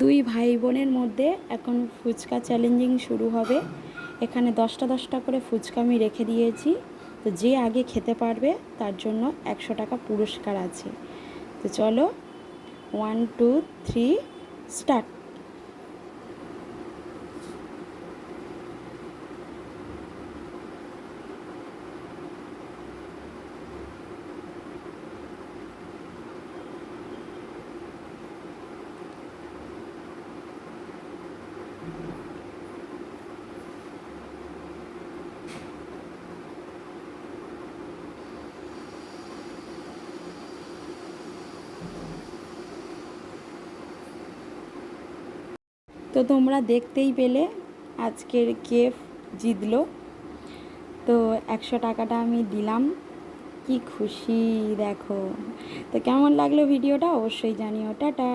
দুই ভাই বোনের মধ্যে এখন ফুচকা চ্যালেঞ্জিং শুরু হবে। এখানে 10টা করে ফুচকা আমি রেখে দিয়েছি। তো যে আগে খেতে পারবে তার জন্য 100 টাকা পুরস্কার আছে। তো চলো 1 2 3 স্টার্ট। তো তোমরা দেখতেই পেলে আজকের কে জিতলো। তো 100 টাকাটা আমি দিলাম, কি খুশি দেখো। তো কেমন লাগলো ভিডিওটা অবশ্যই জানিও। টাটা।